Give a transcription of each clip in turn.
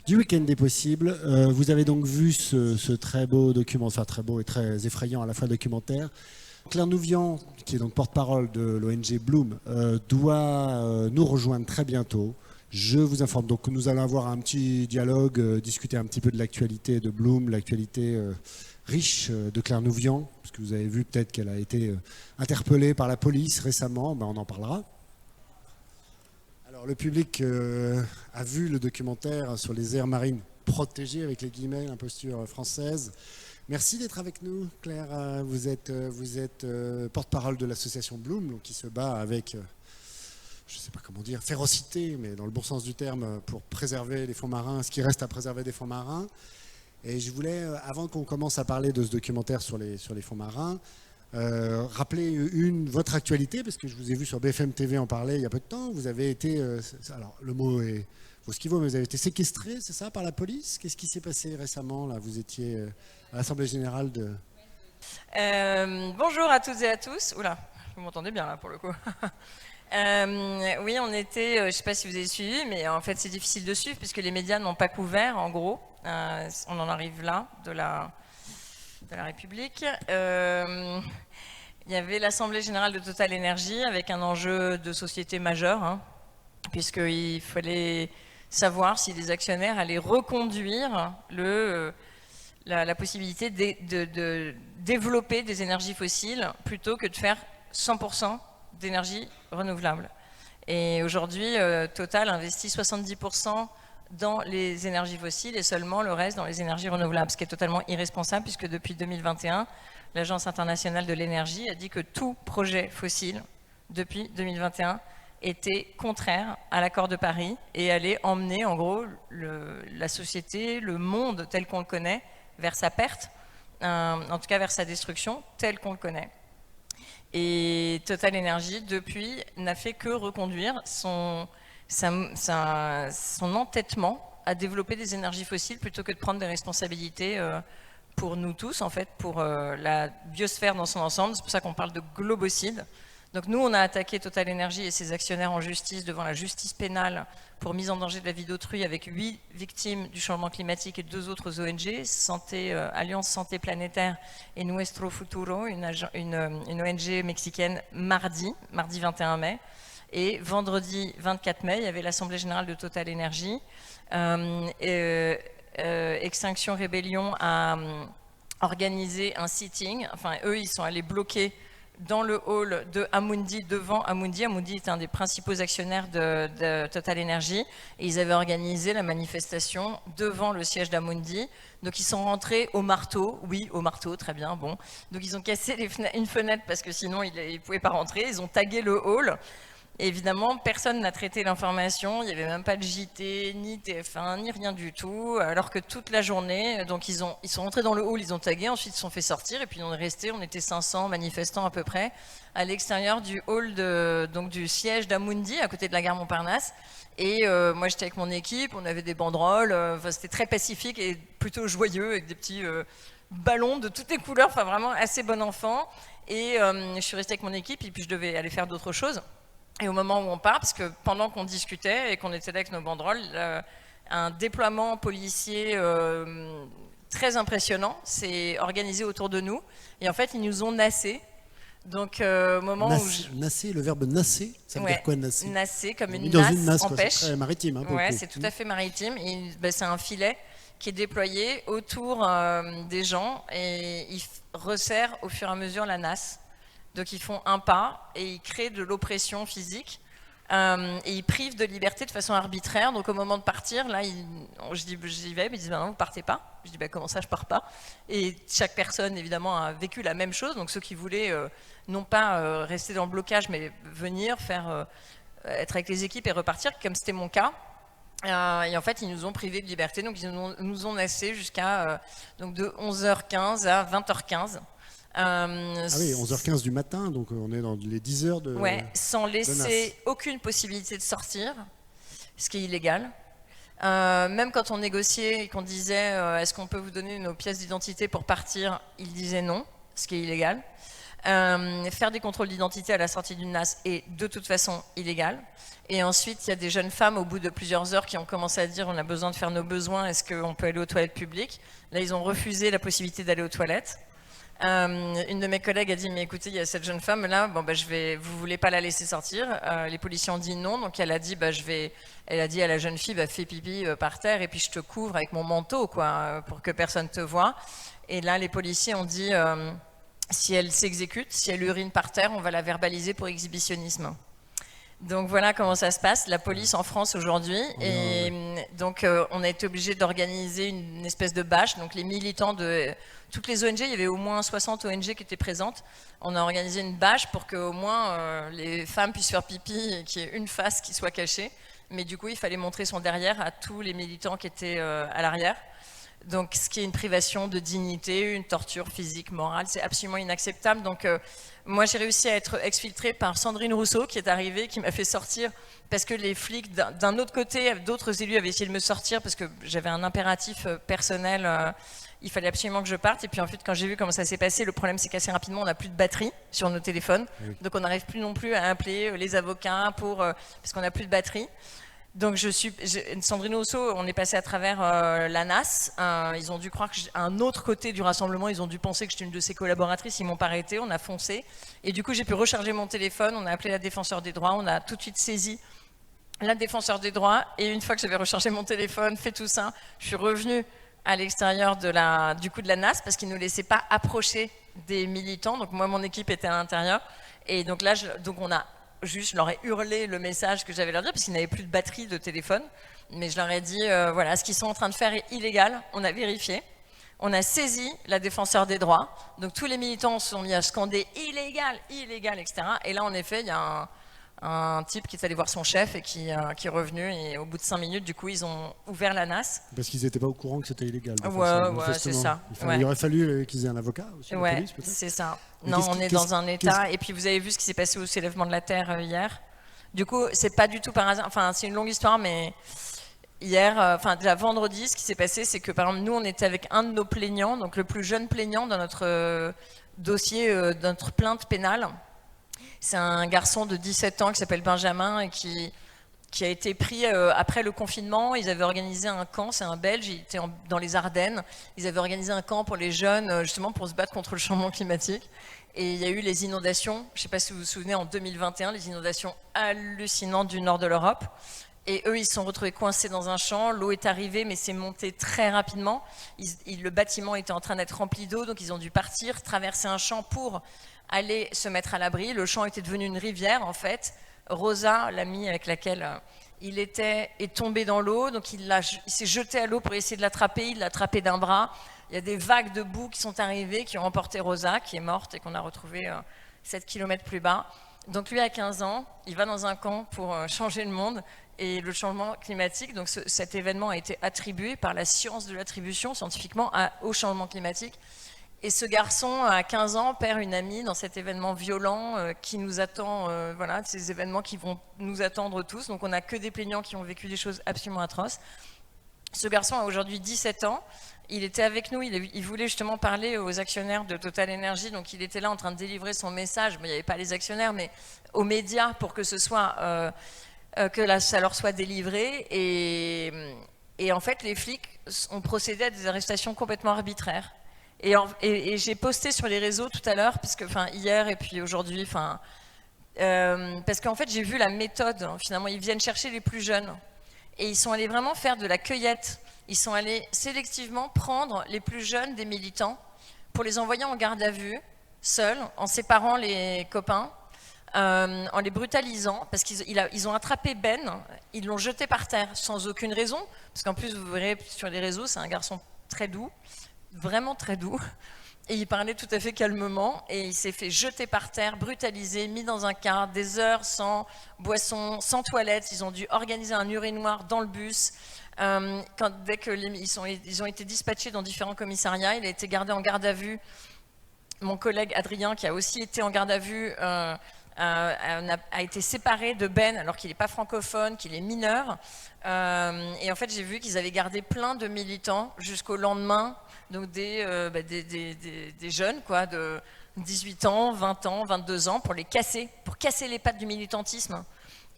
du week-end des possibles. Vous avez donc vu ce très beau document, enfin très beau et très effrayant à la fois documentaire. Claire Nouvian, qui est donc porte-parole de l'ONG Bloom, doit nous rejoindre très bientôt. Je vous informe donc que nous allons avoir un petit dialogue, discuter un petit peu de l'actualité de Bloom, l'actualité riche de Claire Nouvian, parce que vous avez vu peut-être qu'elle a été interpellée par la police récemment, ben on en parlera. Alors le public a vu le documentaire sur les aires marines protégées, avec les guillemets, l'imposture française. Merci d'être avec nous, Claire. Vous êtes porte-parole de l'association Bloom, donc, qui se bat avec, je ne sais pas comment dire, férocité, mais dans le bon sens du terme, pour préserver les fonds marins, ce qui reste à préserver des fonds marins. Et je voulais, avant qu'on commence à parler de ce documentaire sur les fonds marins, rappeler votre actualité, parce que je vous ai vu sur BFM TV en parler il y a peu de temps. Vous avez été, alors le mot vaut ce qu'il vaut, mais vous avez été séquestré, c'est ça, par la police? Qu'est-ce qui s'est passé récemment là? Vous étiez à l'Assemblée Générale de... Bonjour à toutes et à tous. Oula, vous m'entendez bien là pour le coup. Oui, on était, je ne sais pas si vous avez suivi, mais en fait c'est difficile de suivre puisque les médias n'ont pas couvert, en gros. On en arrive là, de la République. Il y avait l'Assemblée Générale de Total Energy avec un enjeu de société majeur, hein, puisqu'il fallait savoir si les actionnaires allaient reconduire la possibilité de développer des énergies fossiles plutôt que de faire 100% d'énergie renouvelable. Et aujourd'hui, Total investit 70% dans les énergies fossiles et seulement le reste dans les énergies renouvelables, ce qui est totalement irresponsable puisque depuis 2021, l'Agence internationale de l'énergie a dit que tout projet fossile, depuis 2021, était contraire à l'accord de Paris et allait emmener en gros la société, le monde tel qu'on le connaît, vers sa perte, en tout cas vers sa destruction tel qu'on le connaît. Et Total Energy, depuis, n'a fait que reconduire son entêtement à développer des énergies fossiles plutôt que de prendre des responsabilités pour nous tous, en fait, pour la biosphère dans son ensemble. C'est pour ça qu'on parle de globocide. Donc nous, on a attaqué Total Energy et ses actionnaires en justice devant la justice pénale pour mise en danger de la vie d'autrui avec 8 victimes du changement climatique et 2 autres ONG, Alliance Santé Planétaire et Nuestro Futuro, une ONG mexicaine, mardi 21 mai. Et vendredi 24 mai, il y avait l'Assemblée Générale de Total Energy. Extinction Rébellion a organisé un sitting. Enfin, eux, ils sont allés bloquer dans le hall de Amundi, devant Amundi. Amundi est un des principaux actionnaires de Total Energy. Et ils avaient organisé la manifestation devant le siège d'Amundi. Donc ils sont rentrés au marteau. Oui, au marteau, très bien, bon. Donc ils ont cassé une fenêtre parce que sinon ils ne pouvaient pas rentrer. Ils ont tagué le hall. Et évidemment, personne n'a traité l'information, il n'y avait même pas de JT, ni TF1, ni rien du tout, alors que toute la journée, donc ils sont rentrés dans le hall, ils ont tagué, ensuite ils se sont fait sortir, et puis on est resté, on était 500 manifestants à peu près, à l'extérieur du hall donc du siège d'Amundi, à côté de la gare Montparnasse. Et moi j'étais avec mon équipe, on avait des banderoles, c'était très pacifique et plutôt joyeux, avec des petits ballons de toutes les couleurs, enfin vraiment assez bon enfant. Et je suis restée avec mon équipe, et puis je devais aller faire d'autres choses. Et au moment où on part, parce que pendant qu'on discutait et qu'on était là avec nos banderoles, un déploiement policier très impressionnant s'est organisé autour de nous. Et en fait, ils nous ont nassés. Donc, au moment où nasser, le verbe nasser, ça veut dire quoi, nasser? Nasser, comme une dans nasse, une nasse en pêche. C'est très maritime. Hein, ouais, c'est tout à fait maritime. C'est un filet qui est déployé autour des gens et ils resserrent au fur et à mesure la nasse. Donc ils font un pas et ils créent de l'oppression physique et ils privent de liberté de façon arbitraire. Donc au moment de partir, là, j'y vais, mais ils disent bah non, vous partez pas. Je dis bah comment ça, je pars pas? Et chaque personne évidemment a vécu la même chose. Donc ceux qui voulaient non pas rester dans le blocage, mais venir être avec les équipes et repartir, comme c'était mon cas. Et en fait, ils nous ont privés de liberté. Donc ils nous ont nassés jusqu'à donc de 11h15 à 20h15. Ah oui, 11h15 du matin, donc on est dans les 10 heures de... Ouais, sans laisser aucune possibilité de sortir, ce qui est illégal. Même quand on négociait et qu'on disait est-ce qu'on peut vous donner nos pièces d'identité pour partir, ils disaient non, ce qui est illégal. Faire des contrôles d'identité à la sortie d'une NAS est de toute façon illégal. Et ensuite, il y a des jeunes femmes, au bout de plusieurs heures, qui ont commencé à dire on a besoin de faire nos besoins, est-ce qu'on peut aller aux toilettes publiques? Là, ils ont refusé la possibilité d'aller aux toilettes. Une de mes collègues a dit mais écoutez, il y a cette jeune femme là, bon, vous voulez pas la laisser sortir? Les policiers ont dit non, donc elle a dit elle a dit à la jeune fille fais pipi par terre et puis je te couvre avec mon manteau quoi, pour que personne te voie. Et là, les policiers ont dit si elle s'exécute, si elle urine par terre, on va la verbaliser pour exhibitionnisme. Donc voilà comment ça se passe, la police en France aujourd'hui. Et donc on a été obligé d'organiser une espèce de bâche. Donc les militants de toutes les ONG, il y avait au moins 60 ONG qui étaient présentes. On a organisé une bâche pour qu'au moins les femmes puissent faire pipi et qu'il y ait une face qui soit cachée. Mais du coup, il fallait montrer son derrière à tous les militants qui étaient à l'arrière. Donc, ce qui est une privation de dignité, une torture physique, morale, c'est absolument inacceptable. Donc, moi, j'ai réussi à être exfiltrée par Sandrine Rousseau, qui est arrivée, qui m'a fait sortir, parce que les flics, d'un autre côté, d'autres élus avaient essayé de me sortir, parce que j'avais un impératif personnel, il fallait absolument que je parte. Et puis, en fait, quand j'ai vu comment ça s'est passé, le problème, c'est qu'assez rapidement, on n'a plus de batterie sur nos téléphones. Oui. Donc, on n'arrive plus non plus à appeler les avocats parce qu'on n'a plus de batterie. Donc Sandrine Rousseau, on est passé à travers la NAS. Ils ont dû croire qu'à un autre côté du rassemblement, ils ont dû penser que j'étais une de ses collaboratrices. Ils m'ont pas arrêté, on a foncé. Et du coup, j'ai pu recharger mon téléphone. On a appelé la défenseur des droits. On a tout de suite saisi la défenseur des droits. Et une fois que j'avais rechargé mon téléphone, fait tout ça, je suis revenue à l'extérieur de la NAS parce qu'ils ne nous laissaient pas approcher des militants. Donc moi, mon équipe était à l'intérieur. Et donc là, on a juste, je leur ai hurlé le message que j'avais leur dire parce qu'ils n'avaient plus de batterie de téléphone. Mais je leur ai dit, voilà, ce qu'ils sont en train de faire est illégal. On a vérifié. On a saisi la défenseur des droits. Donc tous les militants se sont mis à scander illégal, illégal, etc. Et là, en effet, il y a un type qui est allé voir son chef et qui est revenu. Et au bout de 5 minutes, du coup, ils ont ouvert la NAS. Parce qu'ils n'étaient pas au courant que c'était illégal. Ouais, c'est ça. Il aurait fallu qu'ils aient un avocat aussi, la police, peut-être. C'est ça. Non, on est dans un état. Et puis, vous avez vu ce qui s'est passé au soulèvement de la Terre hier. Du coup, c'est pas du tout par hasard. Enfin, c'est une longue histoire, mais hier, déjà vendredi, ce qui s'est passé, c'est que par exemple, nous, on était avec un de nos plaignants, donc le plus jeune plaignant dans notre dossier, dans notre plainte pénale. C'est un garçon de 17 ans qui s'appelle Benjamin et qui a été pris après le confinement. Ils avaient organisé un camp, c'est un Belge, il était dans les Ardennes. Ils avaient organisé un camp pour les jeunes, justement pour se battre contre le changement climatique. Et il y a eu les inondations, je ne sais pas si vous vous souvenez, en 2021, les inondations hallucinantes du nord de l'Europe. Et eux, ils se sont retrouvés coincés dans un champ, l'eau est arrivée, mais c'est monté très rapidement. Le bâtiment était en train d'être rempli d'eau, donc ils ont dû partir, traverser un champ pour aller se mettre à l'abri. Le champ était devenu une rivière, en fait. Rosa, l'amie avec laquelle il était, est tombé dans l'eau, donc il s'est jeté à l'eau pour essayer de l'attraper, il l'a attrapé d'un bras. Il y a des vagues de boue qui sont arrivées, qui ont emporté Rosa, qui est morte et qu'on a retrouvée 7 km plus bas. Donc lui, à 15 ans, il va dans un camp pour changer le monde et le changement climatique. Donc cet événement a été attribué par la science de l'attribution, scientifiquement, au changement climatique. Et ce garçon, à 15 ans, perd une amie dans cet événement violent qui nous attend, voilà, ces événements qui vont nous attendre tous. Donc on n'a que des plaignants qui ont vécu des choses absolument atroces. Ce garçon a aujourd'hui 17 ans. Il était avec nous, il voulait justement parler aux actionnaires de Total Energy, donc il était là en train de délivrer son message. Bon, il n'y avait pas les actionnaires, mais aux médias pour que ce soit, ça leur soit délivré. Et en fait, les flics ont procédé à des arrestations complètement arbitraires. Et j'ai posté sur les réseaux tout à l'heure, hier et puis aujourd'hui, parce qu'en fait j'ai vu la méthode. Finalement, ils viennent chercher les plus jeunes et ils sont allés vraiment faire de la cueillette. Ils sont allés sélectivement prendre les plus jeunes des militants pour les envoyer en garde à vue, seuls, en séparant les copains, en les brutalisant, parce qu'ils ont attrapé Ben, ils l'ont jeté par terre sans aucune raison, parce qu'en plus vous verrez sur les réseaux, c'est un garçon très doux. Vraiment très doux, et il parlait tout à fait calmement, et il s'est fait jeter par terre, brutalisé, mis dans un car, des heures sans boisson, sans toilette. Ils ont dû organiser un urinoir dans le bus. Dès que ils ont été dispatchés dans différents commissariats, il a été gardé en garde à vue. Mon collègue Adrien, qui a aussi été en garde à vue, a été séparé de Ben alors qu'il n'est pas francophone, qu'il est mineur. Et en fait, j'ai vu qu'ils avaient gardé plein de militants jusqu'au lendemain. Donc des jeunes, quoi, 18 ans, 20 ans, 22 ans, pour casser les pattes du militantisme.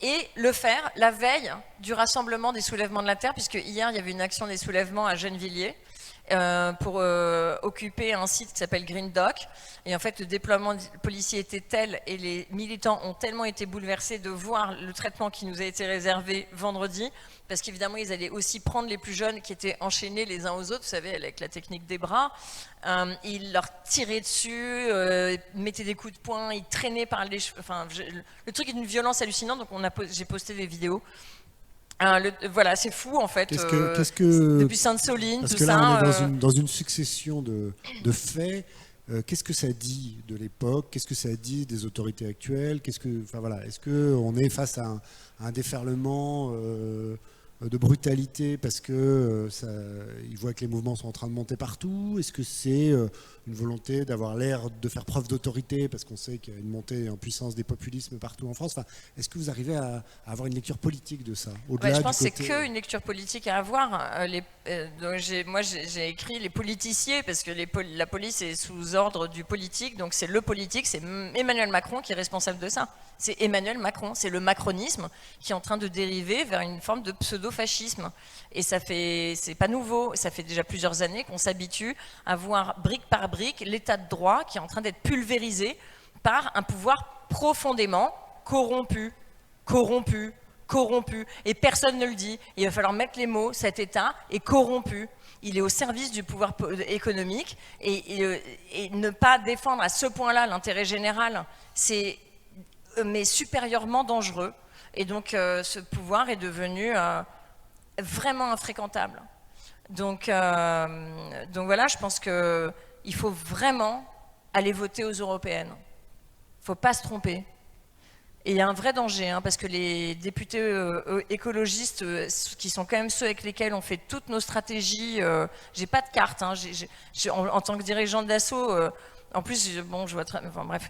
Et le faire la veille du rassemblement des soulèvements de la Terre, puisque hier, il y avait une action des soulèvements à Gennevilliers, pour occuper un site qui s'appelle Green Dock. Et en fait, le déploiement policier était tel et les militants ont tellement été bouleversés de voir le traitement qui nous a été réservé vendredi, parce qu'évidemment, ils allaient aussi prendre les plus jeunes qui étaient enchaînés les uns aux autres, vous savez, avec la technique des bras. Ils leur tiraient dessus, mettaient des coups de poing, ils traînaient par les cheveux. Enfin, le truc est d'une violence hallucinante, donc j'ai posté des vidéos. Voilà, c'est fou en fait. Depuis Sainte-Soline, tout ça. Parce que là, on est dans une succession de faits. Qu'est-ce que ça dit de l'époque? Qu'est-ce que ça dit des autorités actuelles? Est-ce qu'on est face à un déferlement de brutalité parce que ils voient que les mouvements sont en train de monter partout? Est-ce que c'est une volonté d'avoir l'air de faire preuve d'autorité parce qu'on sait qu'il y a une montée en puissance des populismes partout en France? Est-ce que vous arrivez à avoir une lecture politique de ça? Je pense que c'est qu'une lecture politique à avoir. Moi, j'ai écrit les politiciers parce que la police est sous ordre du politique, donc c'est le politique, c'est Emmanuel Macron qui est responsable de ça. C'est Emmanuel Macron, c'est le macronisme qui est en train de dériver vers une forme de pseudo-fascisme. Et c'est pas nouveau, ça fait déjà plusieurs années qu'on s'habitue à voir brique par brique l'état de droit qui est en train d'être pulvérisé par un pouvoir profondément corrompu. Et personne ne le dit. Il va falloir mettre les mots, cet état est corrompu. Il est au service du pouvoir économique et ne pas défendre à ce point-là l'intérêt général, mais supérieurement dangereux. Et donc ce pouvoir est devenu vraiment infréquentable. Donc voilà, je pense qu'il faut vraiment aller voter aux européennes. Il ne faut pas se tromper. Et il y a un vrai danger, parce que les députés écologistes, qui sont quand même ceux avec lesquels on fait toutes nos stratégies, j'ai pas de carte, en tant que dirigeante d'assaut, en plus, je vois très... Enfin bref,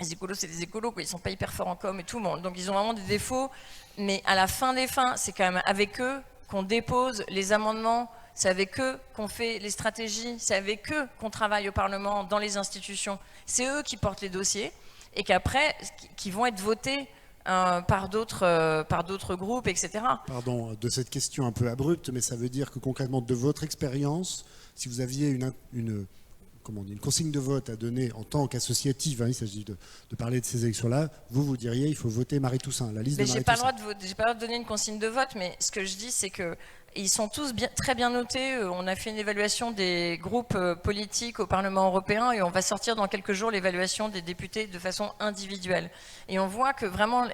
les écolos, c'est des écolos, quoi, ils sont pas hyper forts en com et tout, donc ils ont vraiment des défauts, mais à la fin des fins, c'est quand même avec eux qu'on dépose les amendements, c'est avec eux qu'on fait les stratégies, c'est avec eux qu'on travaille au Parlement, dans les institutions, c'est eux qui portent les dossiers, et qu'après, qui vont être votés par d'autres groupes, etc. Pardon de cette question un peu abrupte, mais ça veut dire que concrètement, de votre expérience, si vous aviez une consigne de vote à donner en tant qu'associative, il s'agit de parler de ces élections-là, vous diriez il faut voter Marie Toussaint, la liste de Marie Toussaint. J'ai pas le droit de donner une consigne de vote, mais ce que je dis, c'est que ils sont tous très bien notés. On a fait une évaluation des groupes politiques au Parlement européen et on va sortir dans quelques jours l'évaluation des députés de façon individuelle. Et on voit que vraiment,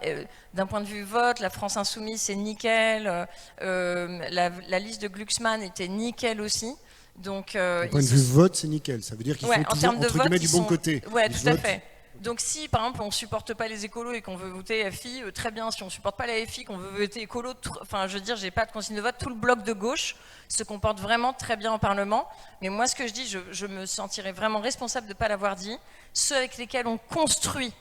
d'un point de vue vote, la France Insoumise, c'est nickel. La liste de Glucksmann était nickel aussi. Donc, d'un point de vue vote, c'est nickel. Ça veut dire qu'il faut toujours, entre guillemets, du bon côté. Oui, tout à fait. Donc si par exemple on ne supporte pas les écolos et qu'on veut voter FI, très bien. Si on ne supporte pas la FI, qu'on veut voter écolo, enfin je veux dire, j'ai pas de consigne de vote, tout le bloc de gauche se comporte vraiment très bien au Parlement. Mais moi ce que je dis, je me sentirais vraiment responsable de ne pas l'avoir dit. Ceux avec lesquels on construit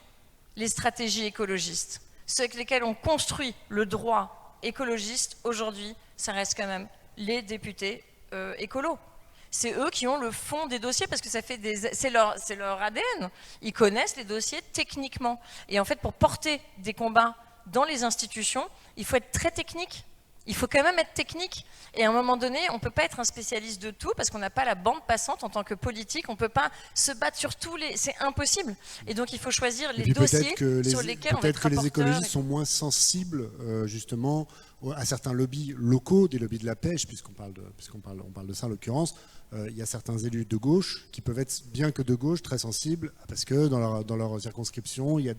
les stratégies écologistes, ceux avec lesquels on construit le droit écologiste, aujourd'hui, ça reste quand même les députés écolos. C'est eux qui ont le fond des dossiers parce que c'est leur ADN. Ils connaissent les dossiers techniquement. Et en fait, pour porter des combats dans les institutions, il faut être très technique. Il faut quand même être technique. Et à un moment donné, on ne peut pas être un spécialiste de tout parce qu'on n'a pas la bande passante en tant que politique. On ne peut pas se battre sur tous les... C'est impossible. Et donc, il faut choisir les dossiers sur lesquels on va être peut-être que les écologistes sont moins sensibles, justement, à certains lobbies locaux, des lobbies de la pêche, puisqu'on parle de ça en l'occurrence. Il y a certains élus de gauche qui peuvent être, bien que de gauche, très sensibles, parce que dans leur circonscription, il y a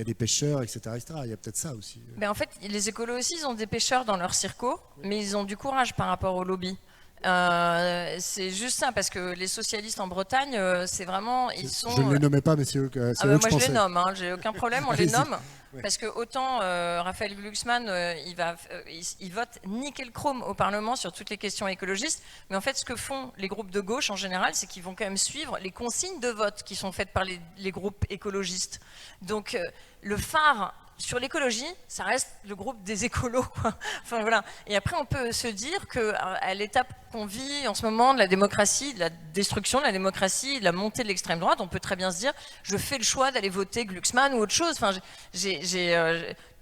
des pêcheurs, etc., etc. Il y a peut-être ça aussi. Mais en fait, les écolos aussi, ils ont des pêcheurs dans leur circo, mais ils ont du courage par rapport au lobby. C'est juste ça, parce que les socialistes en Bretagne, c'est vraiment... Je ne les nommais pas, mais c'est eux que je pensais. Moi, je les nomme, j'ai aucun problème, on les nomme. Ouais. Parce que autant Raphaël Glucksmann, il vote nickel chrome au Parlement sur toutes les questions écologistes, mais en fait, ce que font les groupes de gauche en général, c'est qu'ils vont quand même suivre les consignes de vote qui sont faites par les groupes écologistes. Donc, le phare sur l'écologie, ça reste le groupe des écolos, quoi. Enfin, voilà. Et après, on peut se dire qu'à l'étape qu'on vit en ce moment de la démocratie, de la destruction de la démocratie, de la montée de l'extrême droite, on peut très bien se dire, je fais le choix d'aller voter Glucksmann ou autre chose. Enfin,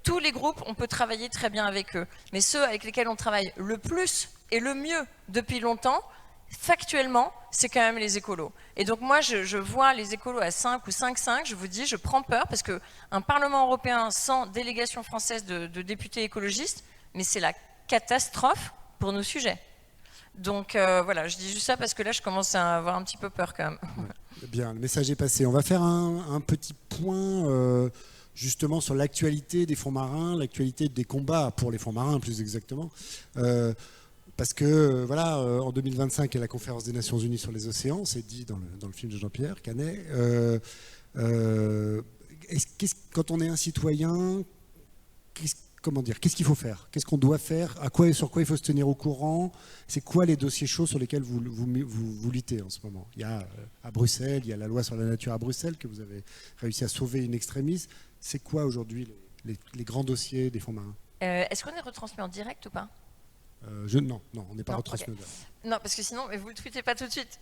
tous les groupes, on peut travailler très bien avec eux. Mais ceux avec lesquels on travaille le plus et le mieux depuis longtemps, factuellement, c'est quand même les écolos. Et donc moi, je vois les écolos à 5 ou 5,5, je vous dis, je prends peur parce qu'un Parlement européen sans délégation française de députés écologistes, mais c'est la catastrophe pour nos sujets. Donc voilà, je dis juste ça parce que là, je commence à avoir un petit peu peur quand même. Ouais. Bien, le message est passé. On va faire un petit point justement sur l'actualité des fonds marins, l'actualité des combats pour les fonds marins plus exactement. Parce que, voilà, en 2025, il y a la conférence des Nations Unies sur les océans, c'est dit dans le film de Jean-Pierre Canet. Quand on est un citoyen, qu'est-ce qu'il faut faire? Qu'est-ce qu'on doit faire? Sur quoi il faut se tenir au courant? C'est quoi les dossiers chauds sur lesquels vous luttez en ce moment? Il y a à Bruxelles, il y a la loi sur la nature à Bruxelles, que vous avez réussi à sauver in extremis. C'est quoi aujourd'hui les grands dossiers des fonds marins? Est-ce qu'on est retransmis en direct ou pas? Non, on n'est pas retransmis. Okay. Non, parce que sinon, vous ne le tweetez pas tout de suite.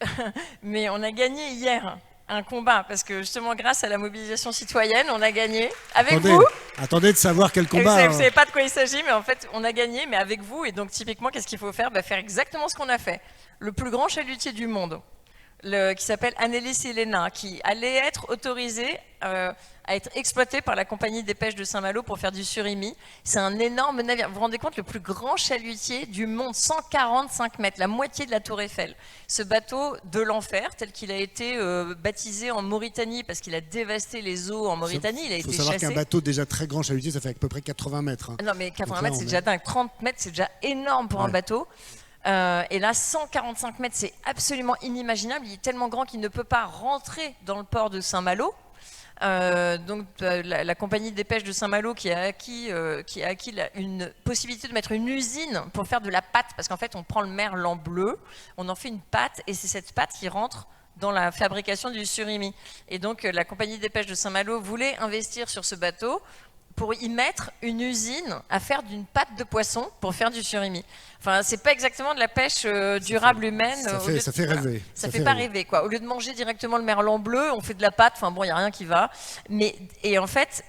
Mais on a gagné hier un combat, parce que justement, grâce à la mobilisation citoyenne, on a gagné avec vous. Attendez de savoir quel combat. Vous ne savez pas de quoi il s'agit, mais en fait, on a gagné, mais avec vous. Et donc, typiquement, qu'est-ce qu'il faut faire? Faire exactement ce qu'on a fait. Le plus grand chalutier du monde, qui s'appelle Annelies Ilena, qui allait être autorisé à être exploité par la compagnie des pêches de Saint-Malo pour faire du surimi. C'est un énorme navire. Vous vous rendez compte, le plus grand chalutier du monde, 145 mètres, la moitié de la Tour Eiffel. Ce bateau de l'enfer, tel qu'il a été baptisé en Mauritanie, parce qu'il a dévasté les eaux en Mauritanie, il a été chassé. Il faut savoir qu'un bateau déjà très grand chalutier, ça fait à peu près 80 mètres. Hein. Non, mais 80 mètres, c'est déjà dingue. 30 mètres, c'est déjà énorme pour un bateau. Et là, 145 mètres, c'est absolument inimaginable. Il est tellement grand qu'il ne peut pas rentrer dans le port de Saint-Malo. Donc la compagnie des pêches de Saint-Malo qui a acquis une possibilité de mettre une usine pour faire de la pâte, parce qu'en fait on prend le merlan bleu, on en fait une pâte et c'est cette pâte qui rentre dans la fabrication du surimi. Et donc la compagnie des pêches de Saint-Malo voulait investir sur ce bateau pour y mettre une usine à faire d'une pâte de poisson pour faire du surimi. Enfin, c'est pas exactement de la pêche durable humaine. Ça fait rêver. Ça fait pas rêver, quoi. Au lieu de manger directement le merlan bleu, on fait de la pâte. Enfin bon, il y a rien qui va. Et en fait,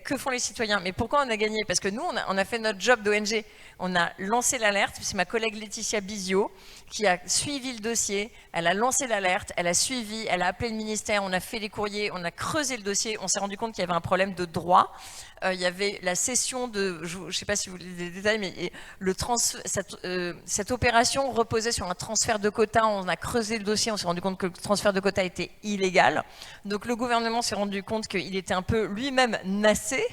que font les citoyens? Mais pourquoi on a gagné? Parce que nous, on a fait notre job d'ONG. On a lancé l'alerte. C'est ma collègue Laetitia Bizio qui a suivi le dossier. Elle a lancé l'alerte, elle a suivi, elle a appelé le ministère, on a fait les courriers, on a creusé le dossier. On s'est rendu compte qu'il y avait un problème de droit. Il y avait la cession de... Je ne sais pas si vous voulez des détails, mais cette opération reposait sur un transfert de quotas. On a creusé le dossier, on s'est rendu compte que le transfert de quotas était illégal. Donc le gouvernement s'est rendu compte qu'il était un peu lui-même nassé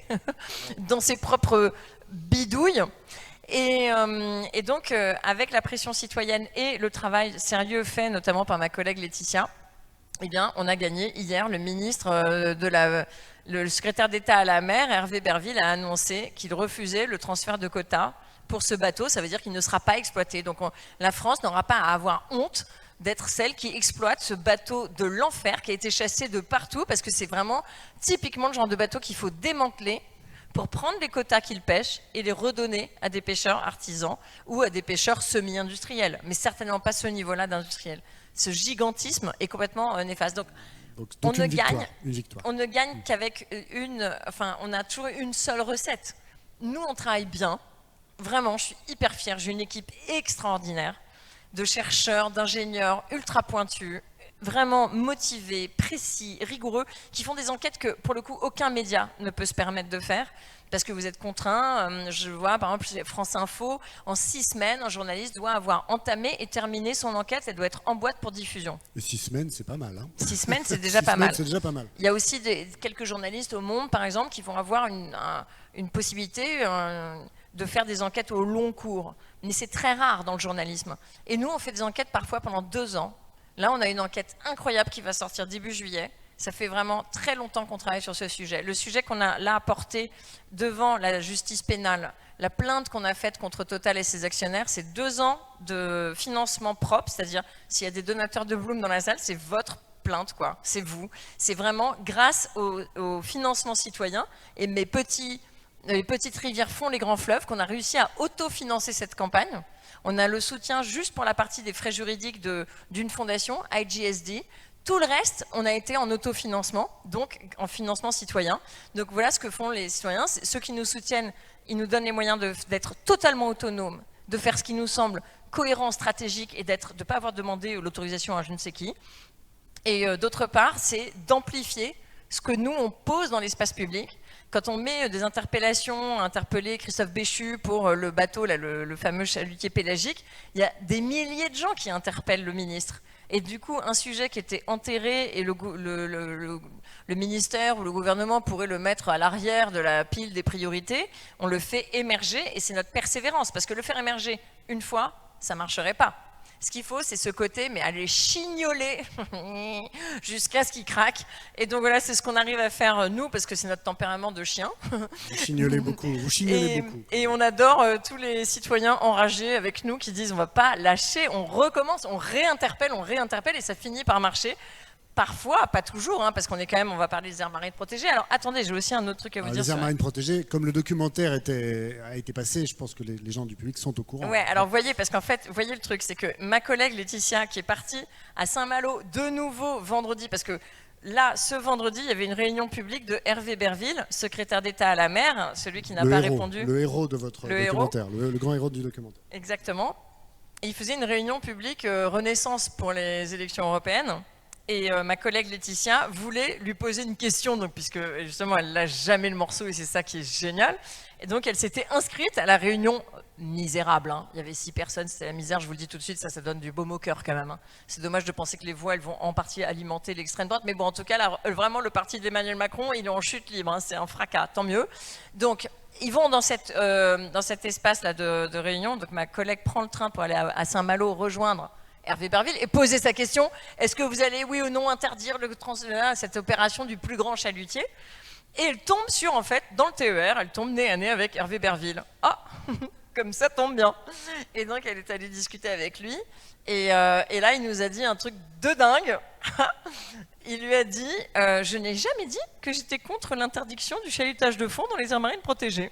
dans ses propres bidouilles. Et donc, avec la pression citoyenne et le travail sérieux fait notamment par ma collègue Laetitia, eh bien, on a gagné hier. Le ministre le secrétaire d'État à la mer, Hervé Berville, a annoncé qu'il refusait le transfert de quotas pour ce bateau. Ça veut dire qu'il ne sera pas exploité. Donc, la France n'aura pas à avoir honte d'être celle qui exploite ce bateau de l'enfer qui a été chassé de partout, parce que c'est vraiment typiquement le genre de bateau qu'il faut démanteler pour prendre les quotas qu'ils pêchent et les redonner à des pêcheurs artisans ou à des pêcheurs semi-industriels, mais certainement pas ce niveau-là d'industriel. Ce gigantisme est complètement néfaste. Donc on ne gagne qu'avec on a toujours une seule recette. Nous, on travaille bien. Vraiment, je suis hyper fière. J'ai une équipe extraordinaire de chercheurs, d'ingénieurs ultra pointus, vraiment motivés, précis, rigoureux, qui font des enquêtes que, pour le coup, aucun média ne peut se permettre de faire, parce que vous êtes contraints. Je vois, par exemple, France Info, en 6 semaines, un journaliste doit avoir entamé et terminé son enquête, elle doit être en boîte pour diffusion. Et 6 semaines, c'est pas mal. Hein. 6 semaines, c'est déjà pas mal. C'est déjà pas mal. Il y a aussi quelques journalistes au Monde, par exemple, qui vont avoir une possibilité de faire des enquêtes au long cours. Mais c'est très rare dans le journalisme. Et nous, on fait des enquêtes parfois pendant 2 ans. Là, on a une enquête incroyable qui va sortir début juillet. Ça fait vraiment très longtemps qu'on travaille sur ce sujet. Le sujet qu'on a là apporté devant la justice pénale, la plainte qu'on a faite contre Total et ses actionnaires, c'est 2 ans de financement propre, c'est-à-dire s'il y a des donateurs de Bloom dans la salle, c'est votre plainte, quoi. C'est vous. C'est vraiment grâce au financement citoyen et les petites rivières font les grands fleuves qu'on a réussi à autofinancer cette campagne. On a le soutien juste pour la partie des frais juridiques d'une fondation, IGSD. Tout le reste, on a été en autofinancement, donc en financement citoyen. Donc voilà ce que font les citoyens. Ceux qui nous soutiennent, ils nous donnent les moyens d'être totalement autonomes, de faire ce qui nous semble cohérent, stratégique et de ne pas avoir demandé l'autorisation à je ne sais qui. Et d'autre part, c'est d'amplifier ce que nous, on pose dans l'espace public. Quand on met des interpellations, interpeller Christophe Béchu pour le bateau, là, le fameux chalutier pélagique, il y a des milliers de gens qui interpellent le ministre. Et du coup, un sujet qui était enterré et le ministère ou le gouvernement pourrait le mettre à l'arrière de la pile des priorités, on le fait émerger et c'est notre persévérance. Parce que le faire émerger une fois, ça ne marcherait pas. Ce qu'il faut, c'est ce côté, mais aller chignoler jusqu'à ce qu'il craque. Et donc voilà, c'est ce qu'on arrive à faire nous, parce que c'est notre tempérament de chien. Vous chignolez beaucoup, vous chignolez beaucoup. Et on adore tous les citoyens enragés avec nous qui disent on ne va pas lâcher, on recommence, on réinterpelle, et ça finit par marcher. Parfois, pas toujours, hein, parce qu'on est quand même, on va parler des aires marines protégées. Alors attendez, j'ai aussi un autre truc à vous dire. Les aires marines protégées, comme le documentaire a été passé, je pense que les gens du public sont au courant. Ouais, alors voyez, parce qu'en fait, voyez le truc, c'est que ma collègue Laetitia, qui est partie à Saint-Malo de nouveau vendredi, parce que là, ce vendredi, il y avait une réunion publique de Hervé Berville, secrétaire d'État à la mer, celui qui n'a pas répondu. Le héros de votre documentaire, le grand héros du documentaire. Exactement. Et il faisait une réunion publique Renaissance pour les élections européennes. Et ma collègue Laetitia voulait lui poser une question, donc, puisque justement elle lâche jamais le morceau et c'est ça qui est génial. Et donc elle s'était inscrite à la réunion misérable. Hein. Il y avait 6 personnes, c'était la misère, je vous le dis tout de suite, ça donne du baume au cœur quand même. Hein. C'est dommage de penser que les voix elles vont en partie alimenter l'extrême droite, mais bon en tout cas là, vraiment le parti d'Emmanuel Macron il est en chute libre, hein. C'est un fracas, tant mieux. Donc ils vont dans cet espace là de réunion, donc ma collègue prend le train pour aller à Saint-Malo rejoindre Hervé Berville et poser sa question, est-ce que vous allez oui ou non interdire cette opération du plus grand chalutier? Et elle tombe sur, en fait, dans le TER, elle tombe nez à nez avec Hervé Berville. Ah, comme ça tombe bien. Et donc elle est allée discuter avec lui et là il nous a dit un truc de dingue. Il lui a dit, je n'ai jamais dit que j'étais contre l'interdiction du chalutage de fond dans les aires marines protégées.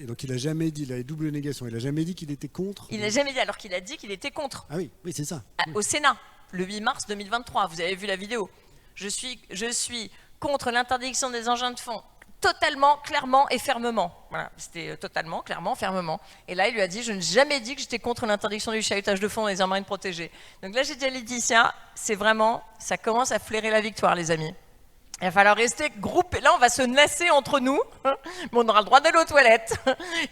Et donc il a jamais dit, il a double négation, il a jamais dit qu'il était contre. Il n'a jamais dit, alors qu'il a dit qu'il était contre. Ah oui, oui c'est ça. Au Sénat, le 8 mars 2023, vous avez vu la vidéo. Je suis contre l'interdiction des engins de fond, totalement, clairement et fermement. Voilà, c'était totalement, clairement, fermement. Et là, il lui a dit, je n'ai jamais dit que j'étais contre l'interdiction du chalutage de fond dans les aires marines protégées. Donc là, j'ai dit à Laetitia, c'est vraiment, ça commence à flairer la victoire, les amis. Il va falloir rester groupés. Là, on va se nasser entre nous, mais on aura le droit d'aller aux toilettes.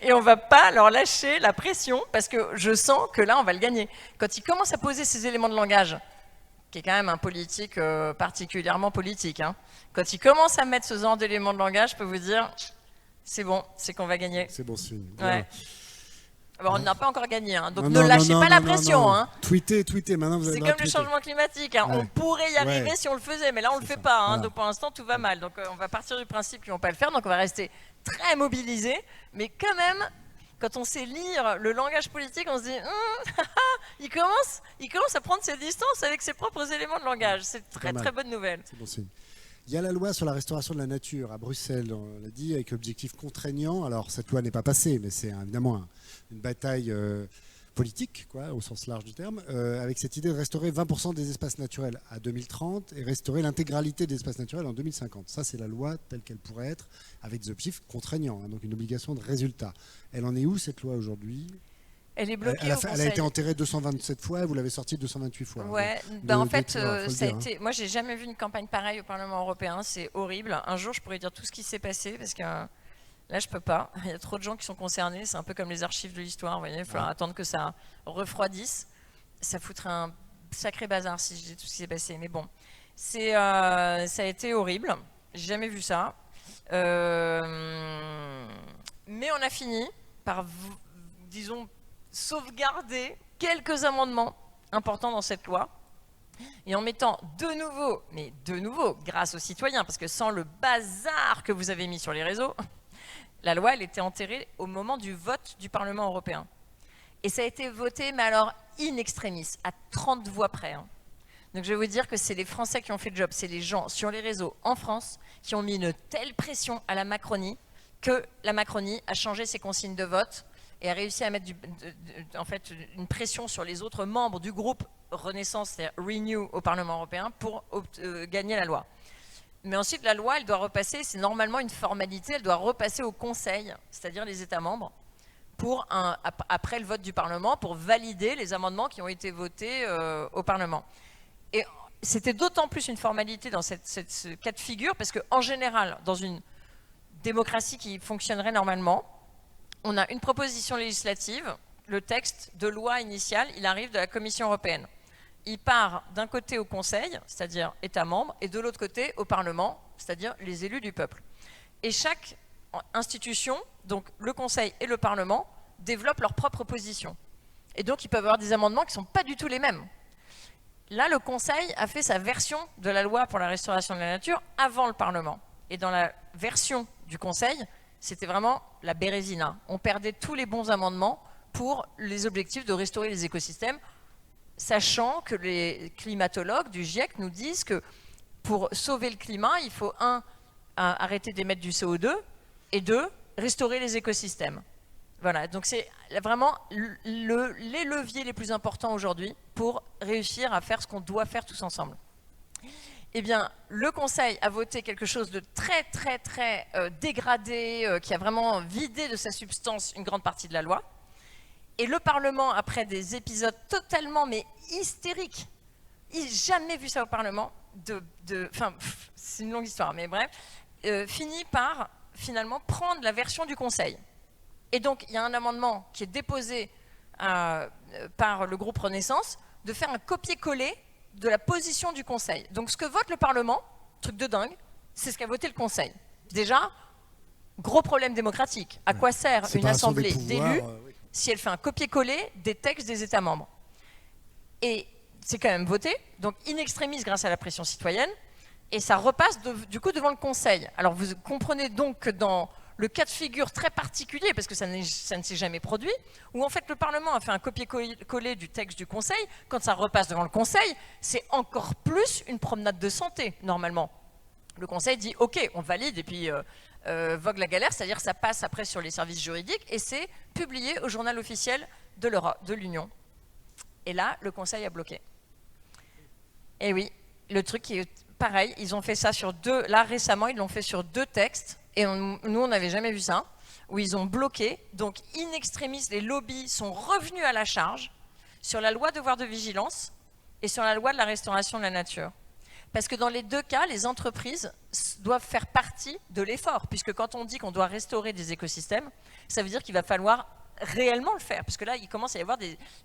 Et on ne va pas leur lâcher la pression, parce que je sens que là, on va le gagner. Quand il commence à poser ces éléments de langage, qui est quand même un politique particulièrement politique, hein, quand il commence à mettre ce genre d'éléments de langage, je peux vous dire, c'est bon, c'est qu'on va gagner. C'est bon signe. Ouais. Alors, on n'a pas encore gagné, hein, donc ne lâchez pas la pression. Hein. Tweetez, maintenant vous avez C'est comme le changement climatique, hein. On pourrait y arriver si on le faisait, mais là on le fait pas, hein. Voilà. Donc pour l'instant tout va mal. Donc on va partir du principe qu'ils vont pas le faire, donc on va rester très mobilisés, mais quand même, quand on sait lire le langage politique, on se dit il commence à prendre ses distances avec ses propres éléments de langage. C'est très très bonne nouvelle. C'est bon signe. Il y a la loi sur la restauration de la nature à Bruxelles, on l'a dit, avec objectif contraignant. Alors cette loi n'est pas passée, mais c'est évidemment une bataille politique, quoi, au sens large du terme, avec cette idée de restaurer 20% des espaces naturels à 2030 et restaurer l'intégralité des espaces naturels en 2050. Ça, c'est la loi telle qu'elle pourrait être, avec des objectifs contraignants, hein, donc une obligation de résultat. Elle en est où cette loi aujourd'hui ? Elle est bloquée elle a été enterrée 227 fois, vous l'avez sortie 228 fois. Ouais, en fait, ça a été... Moi, j'ai jamais vu une campagne pareille au Parlement européen, c'est horrible. Un jour, je pourrais dire tout ce qui s'est passé, parce que là, je peux pas. Il y a trop de gens qui sont concernés, c'est un peu comme les archives de l'histoire, vous voyez, il faut attendre que ça refroidisse. Ça foutrait un sacré bazar si je dis tout ce qui s'est passé, mais bon. Ça a été horrible, j'ai jamais vu ça. Mais on a fini par, disons, sauvegarder quelques amendements importants dans cette loi et en mettant de nouveau, grâce aux citoyens, parce que sans le bazar que vous avez mis sur les réseaux, la loi, elle était enterrée au moment du vote du Parlement européen. Et ça a été voté, mais alors in extremis, à 30 voix près. Hein. Donc je vais vous dire que c'est les Français qui ont fait le job, c'est les gens sur les réseaux en France qui ont mis une telle pression à la Macronie que la Macronie a changé ses consignes de vote et a réussi à mettre en fait, une pression sur les autres membres du groupe Renaissance, c'est-à-dire Renew au Parlement européen, pour gagner la loi. Mais ensuite, la loi, elle doit repasser, c'est normalement une formalité, elle doit repasser au Conseil, c'est-à-dire les États membres, pour après le vote du Parlement, pour valider les amendements qui ont été votés au Parlement. Et c'était d'autant plus une formalité dans ce cas de figure, parce qu'en général, dans une démocratie qui fonctionnerait normalement, on a une proposition législative, le texte de loi initial, il arrive de la Commission européenne. Il part d'un côté au Conseil, c'est-à-dire États membres, et de l'autre côté au Parlement, c'est-à-dire les élus du peuple. Et chaque institution, donc le Conseil et le Parlement, développent leur propre position. Et donc ils peuvent avoir des amendements qui ne sont pas du tout les mêmes. Là, le Conseil a fait sa version de la loi pour la restauration de la nature avant le Parlement. Et dans la version du Conseil, c'était vraiment la bérésina. On perdait tous les bons amendements pour les objectifs de restaurer les écosystèmes, sachant que les climatologues du GIEC nous disent que pour sauver le climat, il faut arrêter d'émettre du CO2 et 2, restaurer les écosystèmes. Voilà, donc c'est vraiment les leviers les plus importants aujourd'hui pour réussir à faire ce qu'on doit faire tous ensemble. Eh bien, le Conseil a voté quelque chose de très, très, très dégradé, qui a vraiment vidé de sa substance une grande partie de la loi. Et le Parlement, après des épisodes totalement, mais hystériques, il n'a jamais vu ça au Parlement, enfin, c'est une longue histoire, mais bref, finit par, finalement, prendre la version du Conseil. Et donc, il y a un amendement qui est déposé par le groupe Renaissance, de faire un copier-coller de la position du Conseil. Donc ce que vote le Parlement, truc de dingue, c'est ce qu'a voté le Conseil. Déjà, gros problème démocratique. À quoi sert une assemblée d'élus si elle fait un copier-coller des textes des États membres? Et c'est quand même voté, donc in extremis grâce à la pression citoyenne, et ça repasse du coup devant le Conseil. Alors vous comprenez donc que dans le cas de figure très particulier, parce que ça ne s'est jamais produit, où en fait le Parlement a fait un copier-coller du texte du Conseil, quand ça repasse devant le Conseil, c'est encore plus une promenade de santé, normalement. Le Conseil dit « Ok, on valide » et puis vogue la galère, c'est-à-dire ça passe après sur les services juridiques et c'est publié au journal officiel de l'Union. Et là, le Conseil a bloqué. Et oui, le truc qui est pareil, ils ont fait ça sur là récemment, ils l'ont fait sur 2 textes. Et nous, on n'avait jamais vu ça, où ils ont bloqué. Donc, in extremis, les lobbies sont revenus à la charge sur la loi devoir de vigilance et sur la loi de la restauration de la nature. Parce que dans les 2 cas, les entreprises doivent faire partie de l'effort. Puisque quand on dit qu'on doit restaurer des écosystèmes, ça veut dire qu'il va falloir réellement le faire. Parce que là, il commence à y avoir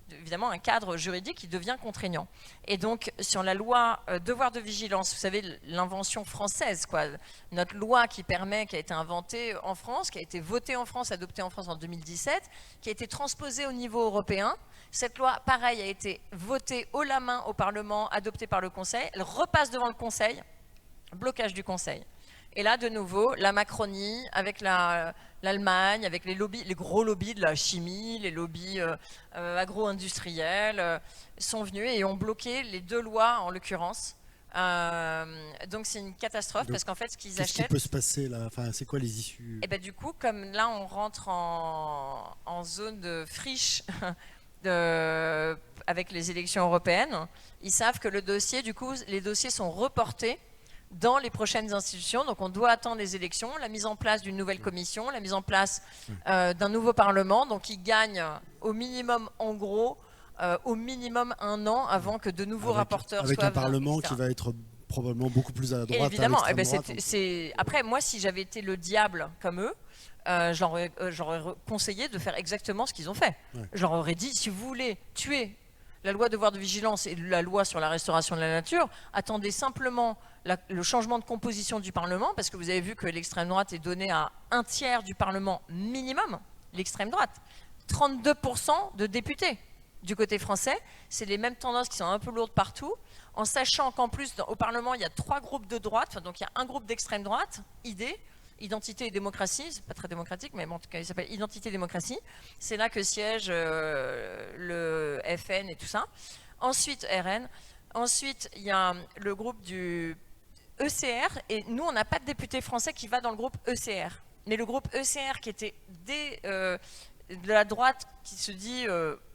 évidemment un cadre juridique qui devient contraignant. Et donc, sur la loi devoir de vigilance, vous savez, l'invention française, quoi, notre loi qui a été inventée en France, qui a été votée en France, adoptée en France en 2017, qui a été transposée au niveau européen. Cette loi, pareil, a été votée haut la main au Parlement, adoptée par le Conseil. Elle repasse devant le Conseil, blocage du Conseil. Et là, de nouveau, la Macronie, avec l'Allemagne, avec les gros lobbies de la chimie, les lobbies agro-industriels, sont venus et ont bloqué les 2 lois, en l'occurrence. Donc c'est une catastrophe, parce qu'en fait, ce qu'ils achètent... Qu'est-ce qui peut se passer là? Enfin, c'est quoi les issues? Et ben, du coup, comme là, on rentre en zone de friche avec les élections européennes, ils savent que le dossier, du coup, les dossiers sont reportés dans les prochaines institutions. Donc on doit attendre les élections, la mise en place d'une nouvelle commission, la mise en place d'un nouveau Parlement. Donc ils gagnent au minimum, en gros, au minimum 1 an avant que de nouveaux rapporteurs soient... Avec un Parlement qui va être probablement beaucoup plus à droite. Et évidemment, à droite. Après, moi, si j'avais été le diable comme eux, j'aurais conseillé de faire exactement ce qu'ils ont fait. Ouais. J'aurais dit, si vous voulez tuer la loi devoir de vigilance et la loi sur la restauration de la nature, attendez simplement le changement de composition du Parlement, parce que vous avez vu que l'extrême droite est donnée à 1/3 du Parlement minimum, l'extrême droite. 32% de députés du côté français, c'est les mêmes tendances qui sont un peu lourdes partout, en sachant qu'en plus, au Parlement, il y a 3 groupes de droite, donc il y a un groupe d'extrême droite, Identité et démocratie, c'est pas très démocratique, mais en tout cas il s'appelle Identité et démocratie. C'est là que siège le FN et tout ça. Ensuite RN. Ensuite, il y a le groupe du ECR, et nous, on n'a pas de député français qui va dans le groupe ECR. Mais le groupe ECR, qui était de la droite, qui se dit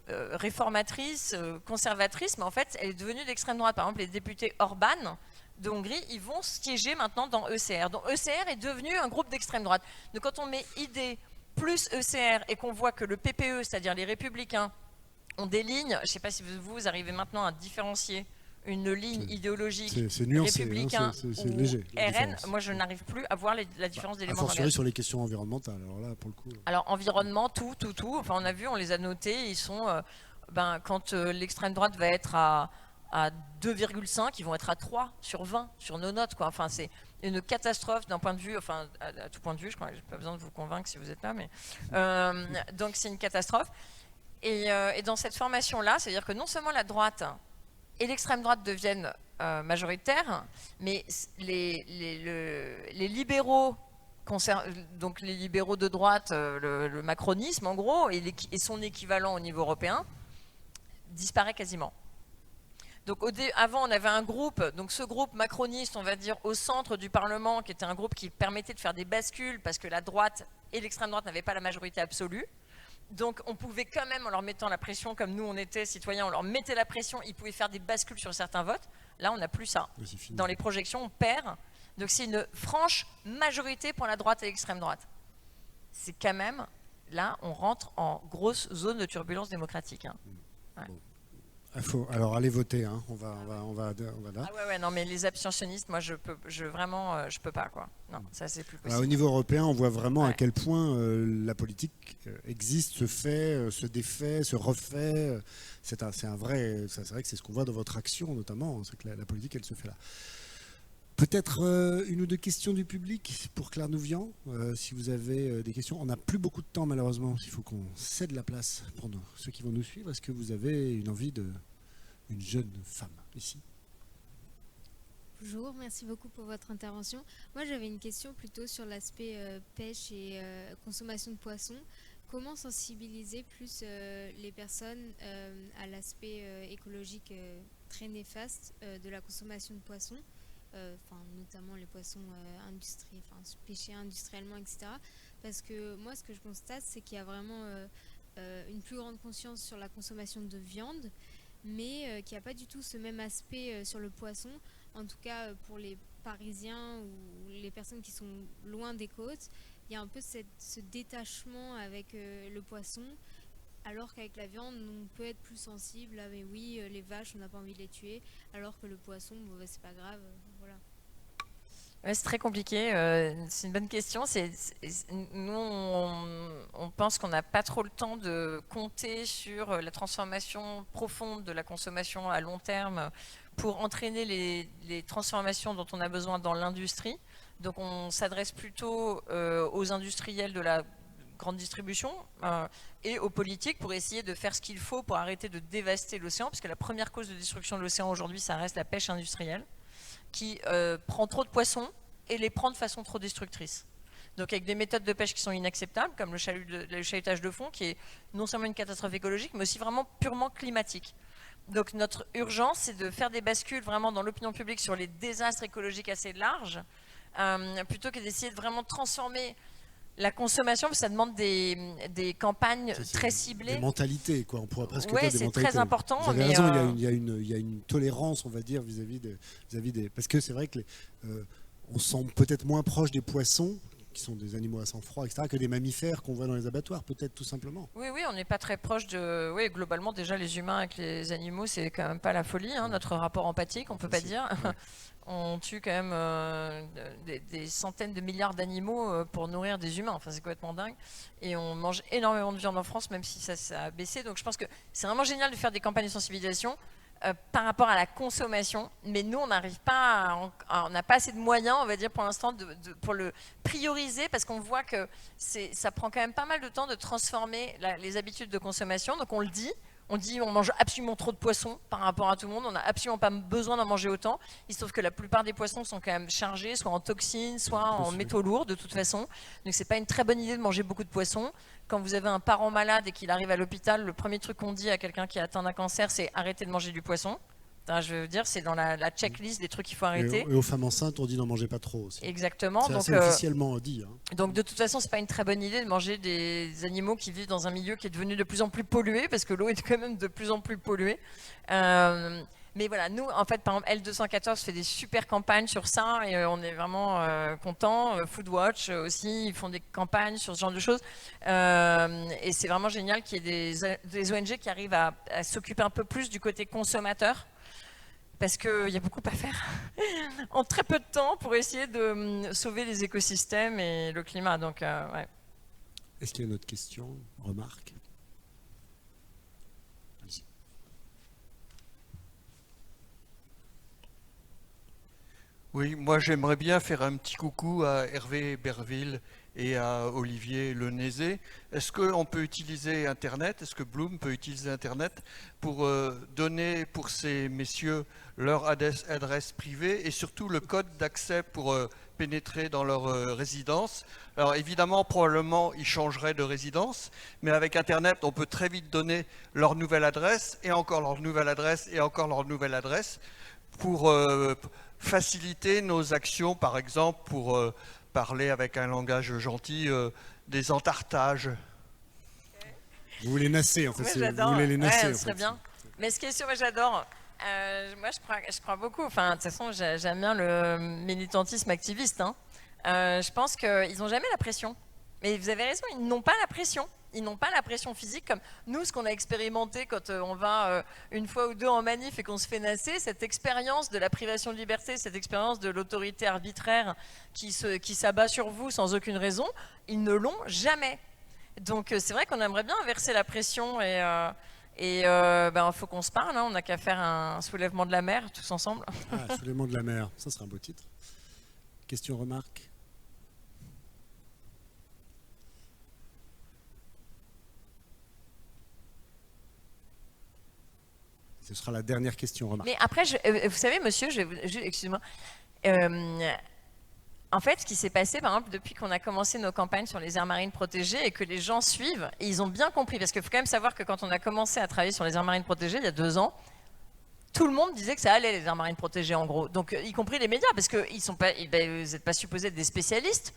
réformatrice, conservatrice, mais en fait, elle est devenue d'extrême droite. Par exemple, les députés Orban de Hongrie, ils vont siéger maintenant dans ECR. Donc ECR est devenu un groupe d'extrême droite. Donc quand on met ID plus ECR et qu'on voit que le PPE, c'est-à-dire les Républicains, ont des lignes, je ne sais pas si vous arrivez maintenant à différencier une ligne idéologique c'est nuancé, républicain c'est léger, RN, moi je n'arrive plus à voir la différence d'éléments de langage. Sur les questions environnementales, alors là pour le coup. Alors environnement, tout, enfin on a vu, on les a notés, ils sont, quand l'extrême droite va être à 2,5, ils vont être à 3 sur 20 sur nos notes, quoi. Enfin c'est une catastrophe d'un point de vue, enfin à tout point de vue, je crois que j'ai pas besoin de vous convaincre si vous êtes là, mais donc c'est une catastrophe. Et dans cette formation-là, c'est-à-dire que non seulement la droite et l'extrême droite deviennent majoritaires, mais les libéraux, donc les libéraux de droite, le macronisme en gros, et son équivalent au niveau européen, disparaît quasiment. Donc avant on avait un groupe, donc ce groupe macroniste, on va dire au centre du Parlement, qui était un groupe qui permettait de faire des bascules parce que la droite et l'extrême droite n'avaient pas la majorité absolue. Donc on pouvait quand même, en leur mettant la pression, comme nous on était citoyens, on leur mettait la pression, ils pouvaient faire des bascules sur certains votes. Là on n'a plus ça. Dans les projections on perd. Donc c'est une franche majorité pour la droite et l'extrême droite. C'est quand même, là on rentre en grosse zone de turbulence démocratique. Hein. Ouais. Bon. Alors allez voter, hein. on va là. Ah ouais, non mais les abstentionnistes, moi je peux pas quoi. Non, ça c'est plus possible. Au niveau européen, on voit vraiment à quel point la politique existe, se fait, se défait, se refait. C'est vrai que c'est ce qu'on voit dans votre action notamment, c'est que la politique elle se fait là. Peut-être une ou deux questions du public pour Claire Nouvian, si vous avez des questions. On n'a plus beaucoup de temps malheureusement, il faut qu'on cède la place pour ceux qui vont nous suivre. Est-ce que vous avez une envie d'une jeune femme ici? Bonjour, merci beaucoup pour votre intervention. Moi j'avais une question plutôt sur l'aspect pêche et consommation de poissons. Comment sensibiliser plus les personnes à l'aspect écologique très néfaste de la consommation de poissons? Notamment les poissons pêchés industriellement, etc. Parce que moi, ce que je constate, c'est qu'il y a vraiment une plus grande conscience sur la consommation de viande, mais qu'il n'y a pas du tout ce même aspect sur le poisson. En tout cas, pour les Parisiens ou les personnes qui sont loin des côtes, il y a un peu ce détachement avec le poisson. Alors qu'avec la viande, on peut être plus sensible. Ah mais oui, les vaches, on n'a pas envie de les tuer. Alors que le poisson, c'est pas grave. Voilà. Ouais, c'est très compliqué. C'est une bonne question. Nous, on pense qu'on n'a pas trop le temps de compter sur la transformation profonde de la consommation à long terme pour entraîner les transformations dont on a besoin dans l'industrie. Donc on s'adresse plutôt aux industriels de la grande distribution et aux politiques pour essayer de faire ce qu'il faut pour arrêter de dévaster l'océan, parce que la première cause de destruction de l'océan aujourd'hui, ça reste la pêche industrielle, qui prend trop de poissons et les prend de façon trop destructrice. Donc avec des méthodes de pêche qui sont inacceptables, comme le chalutage de fond, qui est non seulement une catastrophe écologique, mais aussi vraiment purement climatique. Donc notre urgence, c'est de faire des bascules vraiment dans l'opinion publique sur les désastres écologiques assez larges, plutôt que d'essayer de vraiment transformer la consommation, ça demande des campagnes très ciblées. Des mentalités, quoi. On pourrait presque dire des des mentalités. C'est très important. Vous avez raison, il y a une tolérance, on va dire, vis-à-vis des... Parce que c'est vrai que on se sent peut-être moins proche des poissons, qui sont des animaux à sang froid, etc., que des mammifères qu'on voit dans les abattoirs, peut-être tout simplement. Oui, on n'est pas très proche de... Oui, globalement, déjà, les humains avec les animaux, c'est quand même pas la folie, hein, notre rapport empathique, on peut pas dire. Ouais. On tue quand même des centaines de milliards d'animaux pour nourrir des humains. Enfin, c'est complètement dingue. Et on mange énormément de viande en France, même si ça a baissé. Donc je pense que c'est vraiment génial de faire des campagnes de sensibilisation par rapport à la consommation. Mais nous, on n'arrive pas on n'a pas assez de moyens, on va dire, pour l'instant, pour le prioriser, parce qu'on voit que ça prend quand même pas mal de temps de transformer les habitudes de consommation. Donc on le dit. On dit on mange absolument trop de poissons par rapport à tout le monde, on n'a absolument pas besoin d'en manger autant. Il se trouve que la plupart des poissons sont quand même chargés, soit en toxines, soit en métaux lourds de toute façon. Donc c'est pas une très bonne idée de manger beaucoup de poissons. Quand vous avez un parent malade et qu'il arrive à l'hôpital, le premier truc qu'on dit à quelqu'un qui est atteint d'un cancer, c'est arrêtez de manger du poisson. Enfin, je veux dire, c'est dans la checklist des trucs qu'il faut Et, arrêter. et aux femmes enceintes, on dit n'en mangez pas trop aussi. Exactement. C'est Donc, assez officiellement dit. Hein. donc de toute façon, c'est pas une très bonne idée de manger des animaux qui vivent dans un milieu qui est devenu de plus en plus pollué, parce que l'eau est quand même de plus en plus polluée. Mais voilà, nous, en fait, par exemple, L214 fait des super campagnes sur ça et on est vraiment contents. Foodwatch aussi, ils font des campagnes sur ce genre de choses. Et c'est vraiment génial qu'il y ait des ONG qui arrivent à s'occuper un peu plus du côté consommateur. Parce qu'il y a beaucoup à faire en très peu de temps pour essayer de sauver les écosystèmes et le climat. Donc, ouais. Est-ce qu'il y a une autre question, remarque? Oui, moi j'aimerais bien faire un petit coucou à Hervé Berville et à Olivier Lenézé. Est-ce qu'on peut utiliser Internet? Est-ce que Bloom peut utiliser Internet pour donner pour ces messieurs leur adresse privée et surtout le code d'accès pour pénétrer dans leur résidence? Alors évidemment, probablement, ils changeraient de résidence, mais avec Internet, on peut très vite donner leur nouvelle adresse et encore leur nouvelle adresse et encore leur nouvelle adresse pour faciliter nos actions, par exemple, pour parler avec un langage gentil, des entartages. Vous voulez nasser, en fait. Moi, Vous j'adore. voulez les nasser, Ouais, en ce serait fait. bien. Mais ce qui est sûr, moi, j'adore. Moi, je crois beaucoup. Enfin, de toute façon, j'aime bien le militantisme activiste. Hein. Je pense qu'ils n'ont jamais la pression. Mais vous avez raison, ils n'ont pas la pression. Ils n'ont pas la pression physique comme nous, ce qu'on a expérimenté quand on va une fois ou deux en manif et qu'on se fait nasser, cette expérience de la privation de liberté, cette expérience de l'autorité arbitraire qui s'abat sur vous sans aucune raison, ils ne l'ont jamais. Donc c'est vrai qu'on aimerait bien inverser la pression et faut qu'on se parle, hein, on n'a qu'à faire un soulèvement de la mer tous ensemble. Ah, soulèvement de la mer, ça serait un beau titre. Question, remarque? Ce sera la dernière question, remarque. Mais après, vous savez, monsieur, excusez-moi, en fait, ce qui s'est passé, par exemple, depuis qu'on a commencé nos campagnes sur les aires marines protégées et que les gens suivent, et ils ont bien compris, parce qu'il faut quand même savoir que quand on a commencé à travailler sur les aires marines protégées, il y a 2 ans, tout le monde disait que ça allait, les aires marines protégées, en gros. Donc, y compris les médias, parce que vous n'êtes pas supposés être des spécialistes.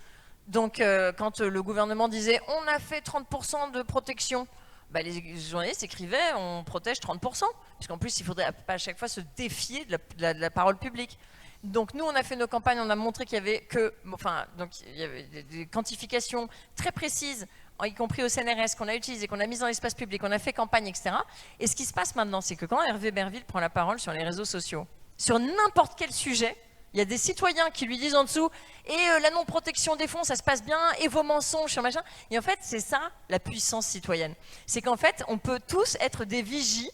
Donc, quand le gouvernement disait « on a fait 30% de protection », les journalistes écrivaient « on protège 30%», puisqu'en plus, il faudrait pas à chaque fois se défier de la parole publique. Donc nous, on a fait nos campagnes, on a montré qu'il y avait il y avait des quantifications très précises, y compris au CNRS, qu'on a utilisé, qu'on a mis dans l'espace public, on a fait campagne, etc. Et ce qui se passe maintenant, c'est que quand Hervé Berville prend la parole sur les réseaux sociaux, sur n'importe quel sujet, il y a des citoyens qui lui disent en dessous « et la non-protection des fonds, ça se passe bien, et vos mensonges sur machin ». Et en fait, c'est ça la puissance citoyenne. C'est qu'en fait, on peut tous être des vigies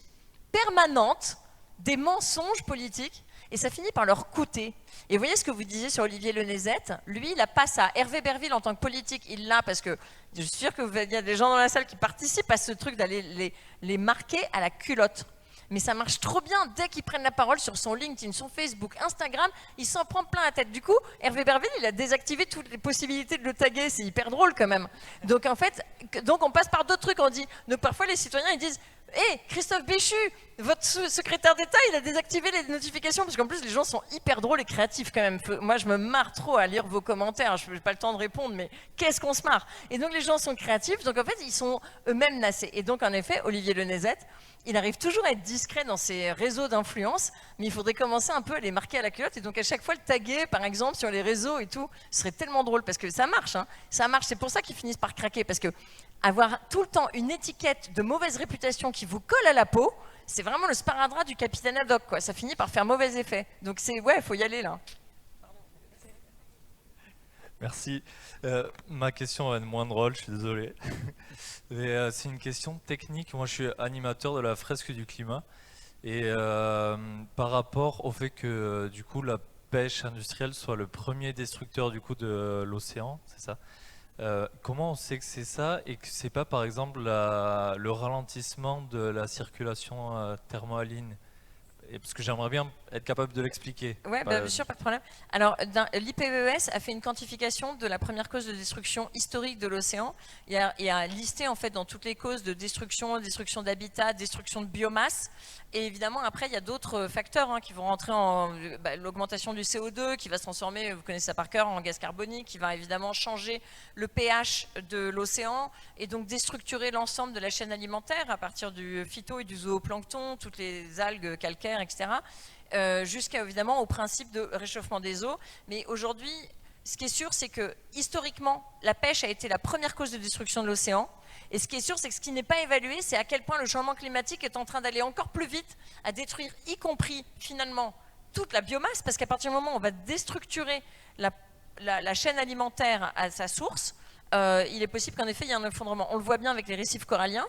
permanentes des mensonges politiques, et ça finit par leur coûter. Et vous voyez ce que vous disiez sur Olivier Lenezet, lui, il n'a pas ça. Hervé Berville, en tant que politique, il l'a parce que je suis sûre qu'il y a des gens dans la salle qui participent à ce truc d'aller les marquer à la culotte. Mais ça marche trop bien dès qu'ils prennent la parole sur son LinkedIn, son Facebook, Instagram, il s'en prend plein la tête. Du coup, Hervé Berville, il a désactivé toutes les possibilités de le taguer, c'est hyper drôle quand même. Donc en fait, on passe par d'autres trucs, on dit, donc parfois les citoyens ils disent « Hé, Christophe Béchu, votre secrétaire d'État, il a désactivé les notifications » parce qu'en plus les gens sont hyper drôles et créatifs quand même. Moi je me marre trop à lire vos commentaires, je n'ai pas le temps de répondre, mais qu'est-ce qu'on se marre. Et donc les gens sont créatifs, donc en fait ils sont eux-mêmes nassés. Et donc en effet, Olivier Lenezet, il arrive toujours à être discret dans ses réseaux d'influence, mais il faudrait commencer un peu à les marquer à la culotte et donc à chaque fois le taguer, par exemple, sur les réseaux et tout. Ce serait tellement drôle parce que ça marche, hein. Ça marche. C'est pour ça qu'ils finissent par craquer parce que avoir tout le temps une étiquette de mauvaise réputation qui vous colle à la peau, c'est vraiment le sparadrap du capitaine Haddock, quoi. Ça finit par faire mauvais effet. Donc ouais, faut y aller là. Merci. Ma question va être moins drôle, je suis désolé. C'est une question technique. Moi, je suis animateur de la fresque du climat. Et par rapport au fait que du coup la pêche industrielle soit le premier destructeur du coup de l'océan, c'est ça. Comment on sait que c'est ça et que c'est pas par exemple le ralentissement de la circulation thermohaline parce que j'aimerais bien être capable de l'expliquer. Oui, bien sûr, pas de problème. Alors, l'IPBES a fait une quantification de la première cause de destruction historique de l'océan. Il a listé en fait dans toutes les causes de destruction d'habitat, destruction de biomasse. Et évidemment, après, il y a d'autres facteurs qui vont rentrer en l'augmentation du CO2, qui va se transformer, vous connaissez ça par cœur, en gaz carbonique, qui va évidemment changer le pH de l'océan et donc déstructurer l'ensemble de la chaîne alimentaire à partir du phyto et du zooplancton, toutes les algues calcaires, etc. Jusqu'à évidemment au principe de réchauffement des eaux. Mais aujourd'hui, ce qui est sûr, c'est que historiquement, la pêche a été la première cause de destruction de l'océan. Et ce qui est sûr, c'est que ce qui n'est pas évalué, c'est à quel point le changement climatique est en train d'aller encore plus vite, à détruire y compris finalement toute la biomasse, parce qu'à partir du moment où on va déstructurer la chaîne alimentaire à sa source, il est possible qu'en effet il y ait un effondrement. On le voit bien avec les récifs coralliens,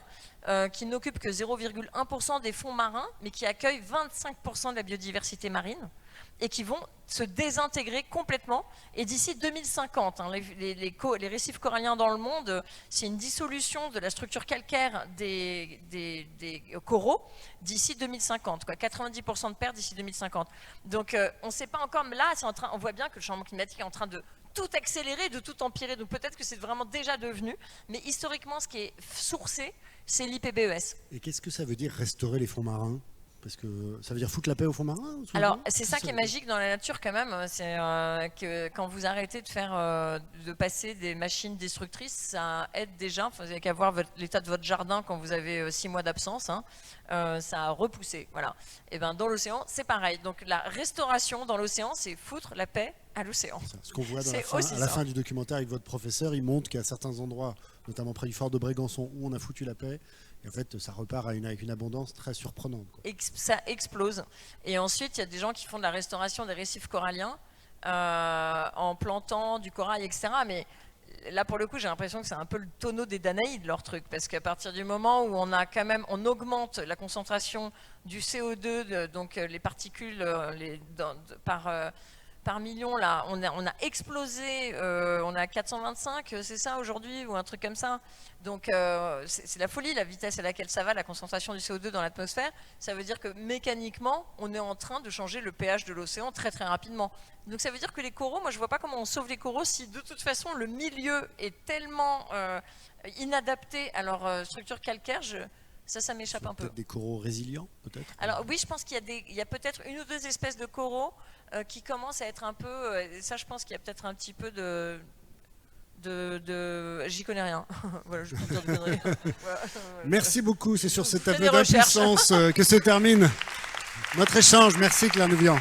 qui n'occupent que 0,1% des fonds marins, mais qui accueillent 25% de la biodiversité marine, et qui vont se désintégrer complètement. Et d'ici 2050, les récifs coralliens dans le monde, c'est une dissolution de la structure calcaire des coraux d'ici 2050, 90% de pertes d'ici 2050. Donc on ne sait pas encore, mais là on voit bien que le changement climatique est en train de tout accélérer, de tout empirer. Donc peut-être que c'est vraiment déjà devenu, mais historiquement ce qui est sourcé, c'est l'IPBES. Et qu'est-ce que ça veut dire restaurer les fonds marins ? Parce que ça veut dire foutre la paix aux fonds marins ? Alors, c'est ça qui est magique dans la nature quand même, c'est que quand vous arrêtez de passer des machines destructrices, ça aide déjà. Vous n'avez qu'à voir l'état de votre jardin quand vous avez 6 mois d'absence, ça a repoussé. Voilà. Et ben dans l'océan, c'est pareil. Donc la restauration dans l'océan, c'est foutre la paix à l'océan. Ce qu'on voit à la fin du documentaire avec votre professeur, il montre qu'à certains endroits, notamment près du fort de Brégançon, où on a foutu la paix, et en fait, ça repart avec une abondance très surprenante, quoi. Ça explose. Et ensuite, il y a des gens qui font de la restauration des récifs coralliens en plantant du corail, etc. Mais là, pour le coup, j'ai l'impression que c'est un peu le tonneau des Danaïdes, leur truc. Parce qu'à partir du moment où on augmente la concentration du CO2, donc les particules par million, là, on a explosé, on a 425, c'est ça aujourd'hui, ou un truc comme ça. Donc c'est la folie, la vitesse à laquelle ça va, la concentration du CO2 dans l'atmosphère. Ça veut dire que mécaniquement, on est en train de changer le pH de l'océan très très rapidement. Donc ça veut dire que les coraux, moi je vois pas comment on sauve les coraux si de toute façon le milieu est tellement inadapté à leur structure calcaire. Ça m'échappe un peu. Peut-être des coraux résilients, peut-être ? Alors oui, je pense qu'il y a peut-être une ou deux espèces de coraux qui commencent à être un peu... ça, je pense qu'il y a peut-être un petit peu j'y connais rien. Voilà, je peux dire de conneries. Voilà. Merci beaucoup, c'est sur cette Fais tableau des recherches. d'impuissance que se termine notre échange. Merci Claire Nouvian.